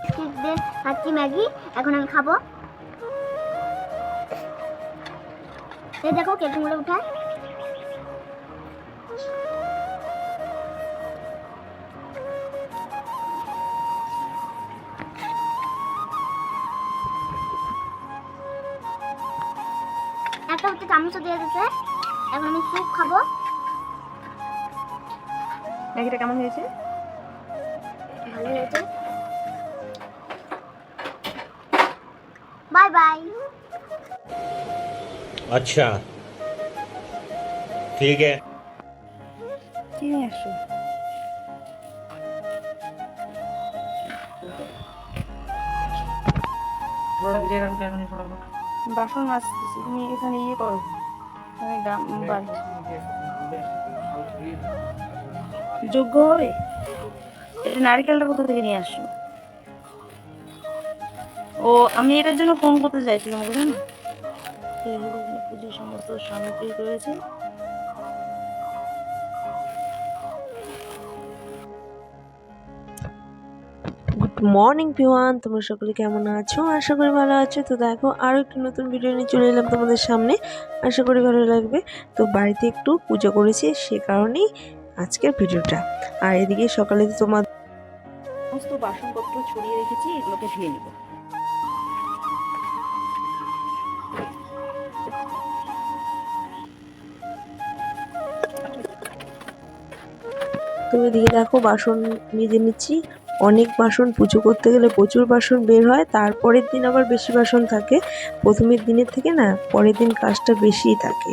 Cake দিয়ে খাচ্ছি Maggi, এখন আমি খাবো। এই দেখো কেকগুলো উঠায়। একটা হচ্ছে চামচও দিয়ে দিতে। এখন আমি স্যুপ খাবো। ম্যাগিটা কেমন হয়েছে? ভালো হয়েছে। Bye bye. अच्छा ठीक है। কে আসো? বাসন মাজতেছি, তুমি এখানে ইয়ে করো, আমি যোগ্য হবে। এটা নারকেলটা কোথা থেকে নিয়ে আসছো? ও, আমি এটার জন্য ফোন করতে চাইছিলাম, বুঝলেন? পুজোর সমস্ত সামগ্রী রয়েছে। গুড মর্নিং ভিওয়ান, তোমরা সকলে কেমন আছো? আশা করি ভালো আছো। তো দেখো আরও একটু নতুন ভিডিও নিয়ে চলে এলাম তোমাদের সামনে, আশা করি ভালো লাগবে। তো বাড়িতে একটু পুজো করেছি, সে কারণেই আজকের ভিডিওটা। আর এদিকে সকালে তোমার সমস্ত বাসনপত্র ছড়িয়ে রেখেছি, এগুলোকে ধুয়ে নিব। তো এদিকে দেখো বাসন মেজে নিচ্ছি। অনেক বাসন, পুজো করতে গেলে প্রচুর বাসন বের হয়, তারপরের দিন আবার বেশি বাসন থাকে। প্রথমের দিনের থেকে না পরের দিন কাজটা বেশিই থাকে।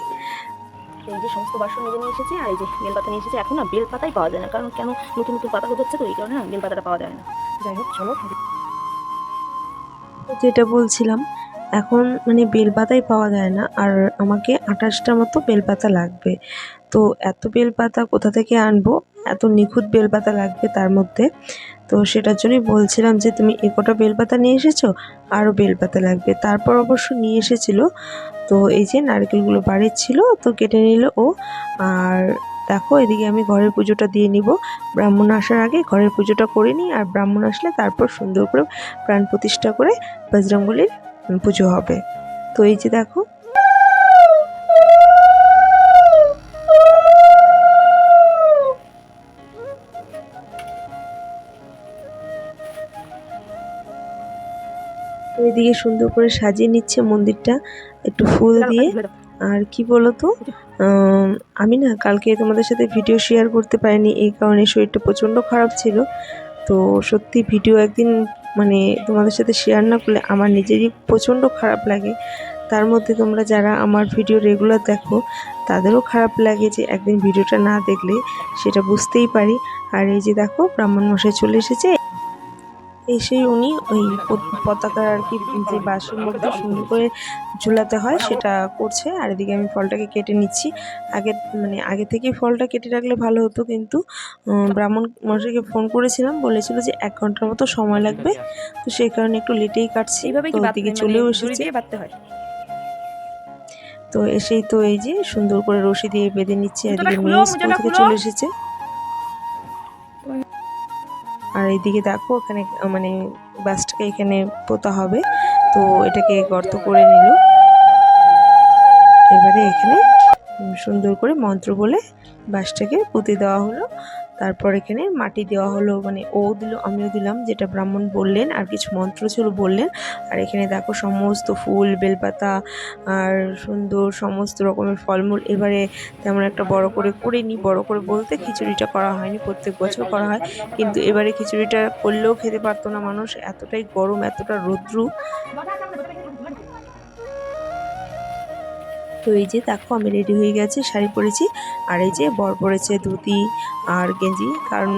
এই যে সমস্ত বাসন মেজে নিয়ে এসেছি, আর এই যে বেলপাতা নিয়ে এসেছি। এখন না বেলপাতাই পাওয়া যায় না, কারণ কেন নতুন নতুন পাতা গজাচ্ছে, তো এই কারণে না বেলপাতাটা পাওয়া যায় না। যাই হোক, চলো। যেটা বলছিলাম, এখন মানে বেলপাতাই পাওয়া যায় না, আর আমাকে 28টা মতো বেলপাতা লাগবে। তো এত বেলপাতা কোথা থেকে আনবো? এত নিখুঁত বেলপাতা লাগবে তার মধ্যে। তো সেটার জন্যই বলছিলাম যে তুমি এ কটা বেলপাতা নিয়ে এসেছো, আরও বেলপাতা লাগবে। তারপর অবশ্য নিয়ে এসেছিল। তো এই যে নারকেলগুলো বাড়ির ছিল, তো কেটে নিল ও। আর দেখো এদিকে আমি ঘরের পুজোটা দিয়ে নিব। ব্রাহ্মণ আসার আগে ঘরের পুজোটা করে নিই, আর ব্রাহ্মণ আসলে তারপর সুন্দর করে প্রাণ প্রতিষ্ঠা করে বজরংবলীর পুজো হবে। তো এই যে দেখো এদিকে সুন্দর করে সাজিয়ে নিচ্ছে মন্দিরটা একটু ফুল দিয়ে। আর কি বলতো, আমি না কালকে তোমাদের সাথে ভিডিও শেয়ার করতে পারিনি, এই কারণে শরীরটা প্রচণ্ড খারাপ ছিল। তো সত্যি ভিডিও একদিন মানে তোমাদের সাথে শেয়ার না করলে আমার নিজেরই প্রচণ্ড খারাপ লাগে। তার মধ্যে তোমরা যারা আমার ভিডিও রেগুলার দেখো তাদেরও খারাপ লাগে যে একদিন ভিডিওটা না দেখলে, সেটা বুঝতেই পারি। আর এই যে দেখো ব্রাহ্মণ মশাই চলে এসেছে। এসে উনি ওই পতাকার আর কি যে বাঁশের মধ্যে সুন্দর করে ঝুলাতে হয় সেটা করছে। আর এদিকে আমি ফলটাকে কেটে নিচ্ছি। আগে থেকেই ফলটা কেটে রাখলে ভালো হতো, কিন্তু ব্রাহ্মণ মশাইকে ফোন করেছিলাম, বলেছিল যে 1 ঘন্টার মতো সময় লাগবে। তো সেই কারণে একটু লেটেই কাটছি। এইভাবে তো কি ওদিকে চলেও এসেছে। বাঁধতে হয়? তো এসেই তো এই যে সুন্দর করে রশি দিয়ে বেঁধে নিচ্ছে। জুতোটা এদিকে খুলো, মেয়ে স্কুল মোজাটা থেকে খুলো। চলে এসেছে। আর এইদিকে দেখো ওখানে মানে বাসটাকে এখানে পোতা হবে, তো এটাকে গর্ত করে নিল। এবারে এখানে সুন্দর করে মন্ত্র বলে বাসটাকে পুঁতে দেওয়া হলো। তারপর এখানে মাটি দেওয়া হলো, মানে ও দিল আমিও দিলাম, যেটা ব্রাহ্মণ বললেন, আর কিছু মন্ত্র ছিল বললেন। আর এখানে দেখো সমস্ত ফুল বেলপাতা আর সুন্দর সমস্ত রকমের ফলমূল। এবারে তেমন একটা বড় করে করিনি, বড় করে বলতে খিচুড়িটা করা হয়নি, প্রত্যেক বছর করা হয়, কিন্তু এবারে খিচুড়িটা করলেও খেতে পারতো না মানুষ, এতটাই গরম এতটা রৌদ্র। তো এই যে দেখো আমি রেডি হয়ে গেছি, শাড়ি পরেছি, আর এই যে বর পরেছে ধুতি আর গেঞ্জি, কারণ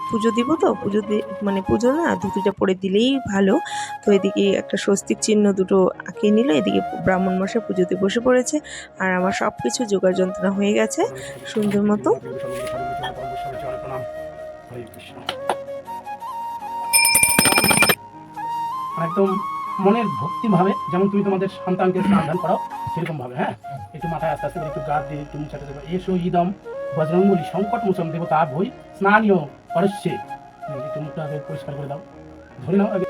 পুজো দিব, তো মানে পুজো না ধুতিটা পরে দিলেই ভালো। তো এদিকে একটা স্বস্তিক চিহ্ন দুটো আঁকিয়ে নিল। এদিকে ব্রাহ্মণ মশাই পুজোতে বসে পড়েছে, আর আমার সব কিছু জোগাড় যন্ত্রণা হয়ে গেছে সুন্দর মতো। একদম মনের ভক্তি ভাবে, যেমন তুমি তোমাদের সন্তানকে স্নান দান করাও সেরকম ভাবে, হ্যাঁ, একটু মাথায় আস্তে আস্তে একটু গা দিয়ে একটু মুছাতে দেবো। এসো ইদম বজরংবলী সংকট মোচন দেবতা ভই স্নানীয় পরস্যে, একটু মুখটা পরিষ্কার করে দাও। ধরে নাও আগে।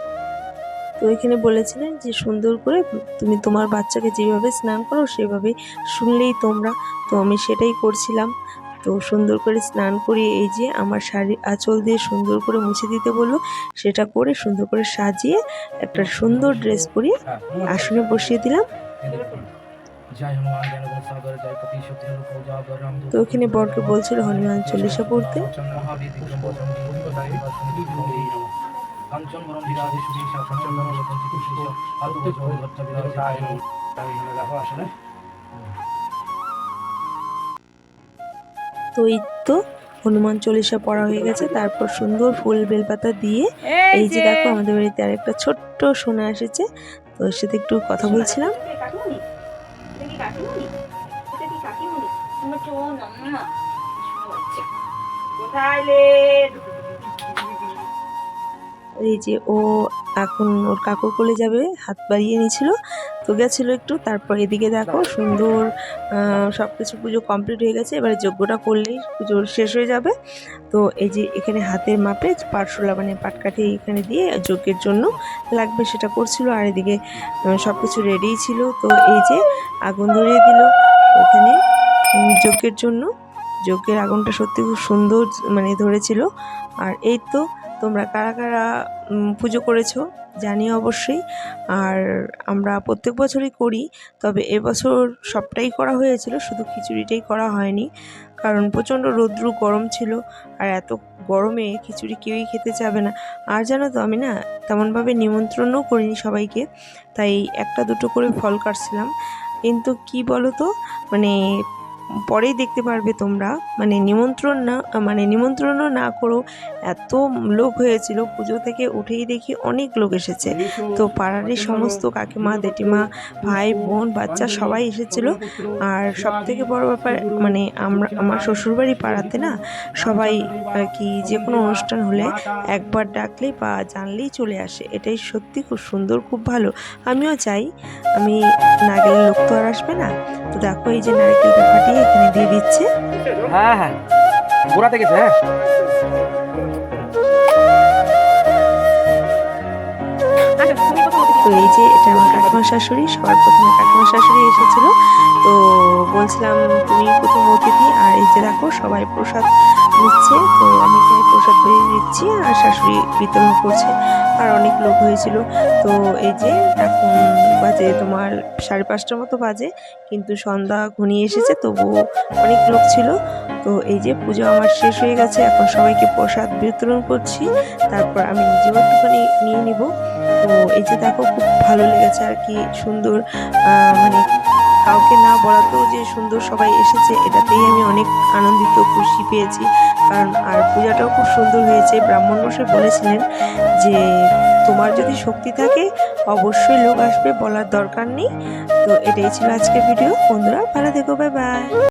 তো এখানে বলেছিলেন যে সুন্দর করে তুমি তোমার বাচ্চাকে যেভাবে স্নান করো সেভাবে শুনলেই তোমরা, তো আমি সেটাই করছিলাম। তো সুন্দর করে স্নান করিয়ে এই যে আমার শাড়ির আঁচল দিয়ে সুন্দর করে মুছে দিতে বললো, সেটা করে সুন্দর করে সাজিয়ে একটা সুন্দর ড্রেস পরিয়ে আসনে বসিয়ে দিলাম। জয় হনুমান জ্ঞান গুণ সাগর জয় কপি শক্তি রূপ উজাগর রামদূত। তো এখানে বরকে বলছিল হনুমান চল্লিশা পড়তে। মহাবীর বিক্রম বচন বিভূতিদায়ী বাসুদেবী নমঃ। কাঞ্চন বরণ বিরাজে সুধীষা সঞ্চন্দন লোকঞ্চিত পুষ্প আলুক জয় ধর্তা বিরাজে নমঃ। আমি এখানে দেখো আসলে তো এই তো হনুমান চল্লিশা পড়া হয়ে গেছে, তারপর সুন্দর ফুল বেলপাতা দিয়ে এই যে দেখো আমাদের বাড়িতে আরেকটা ছোট্ট সোনা এসেছে, তো ওর সাথে একটু কথা বলছিলাম। কাকিমণি, এটা কি কাকিমণি? এটা কি কাকিমণি? আমার চোন না। কোথায় লে? এই যে ও এখন ওর কাকুর কোলে যাবে, হাত বাড়িয়ে নিয়েছিল, তো গেছিল একটু। তারপর এদিকে দেখো সুন্দর সব কিছু পুজো কমপ্লিট হয়ে গেছে, এবারে যজ্ঞটা করলেই পুজো শেষ হয়ে যাবে। তো এই যে এখানে হাতের মাপে পাটশোলা মানে পাটকাঠি এখানে দিয়ে যজ্ঞের জন্য লাগবে সেটা করছিল, আর এদিকে সব কিছু রেডিই ছিল। তো এই যে আগুন ধরিয়ে দিল ওখানে যজ্ঞের জন্য। যজ্ঞের আগুনটা সত্যি খুব সুন্দর মানে ধরেছিল। আর এই তো তোমরা কারা কারা পুজো করেছো জানিও অবশ্যই। আর আমরা প্রত্যেক বছরই করি, তবে এবছর সবটাই করা হয়েছিল, শুধু খিচুড়িটাই করা হয়নি, কারণ প্রচণ্ড রৌদ্র গরম ছিল, আর এত গরমে খিচুড়ি কেউই খেতে চাবে না। আর জানো তো আমি না তেমনভাবে নিমন্ত্রণও করিনি সবাইকে, তাই একটা দুটো করে ফল কাটছিলাম। কিন্তু কি বলো তো, মানে পরেই দেখতে পারবে তোমরা, মানে নিমন্ত্রণও না করো এত লোক হয়েছিল, পুজো থেকে উঠেই দেখি অনেক লোক এসেছে। তো পাড়ারই সমস্ত কাকিমা জেঠিমা ভাই বোন বাচ্চা সবাই এসেছিল। আর সব থেকে বড় ব্যাপার মানে আমার শ্বশুরবাড়ি পাড়াতে না সবাই আর কি যে কোনো অনুষ্ঠান হলে একবার ডাকলেই বা জানলেই চলে আসে, এটাই সত্যি খুব সুন্দর, খুব ভালো। আমিও চাই, আমি না গেলে লোক তো আর আসবে না। তো দেখো এই যে নারকেলটা ফাটিয়ে এখানে দিয়ে দিচ্ছে। হ্যাঁ হ্যাঁ গোড়াতে গেছে। হ্যাঁ তো এই যে এটা আমার কাকিমা শাশুড়ি, সবার প্রথমে কাকিমা শাশুড়ি এসেছিল, তো বলছিলাম তুমি প্রথম অতিথি। আর এই যে দেখো সবাই প্রসাদ নিচ্ছে, তো আমি এখানে প্রসাদ বেরিয়ে দিচ্ছি আর শাশুড়ি বিতরণ করছে, আর অনেক লোক হয়েছিল। তো এই যে এখন বাজে তোমার 5:30টার মতো বাজে, কিন্তু সন্ধ্যা ঘনিয়ে এসেছে, তবুও অনেক লোক ছিল। তো এই যে পুজো আমার শেষ হয়ে গেছে, এখন সবাইকে প্রসাদ বিতরণ করছি, তারপর আমি নিজেও একটুখানি নিয়ে নিব। তো এই যে দেখো খুব ভালো লেগেছে আর কি, সুন্দর মানে কাউকে না বলাতেও যে সুন্দর সবাই এসেছে, এটাতেই আমি অনেক আনন্দিত খুশি পেয়েছি। কারণ আর পূজাটাও খুব সুন্দর হয়েছে। ব্রাহ্মণ মশাই বলেছিলেন যে তোমার যদি শক্তি থাকে অবশ্যই লোক আসবে, বলার দরকার নেই। তো এটাই ছিল আজকের ভিডিও। বন্ধুরা ভালো থেকো, বাই বাই।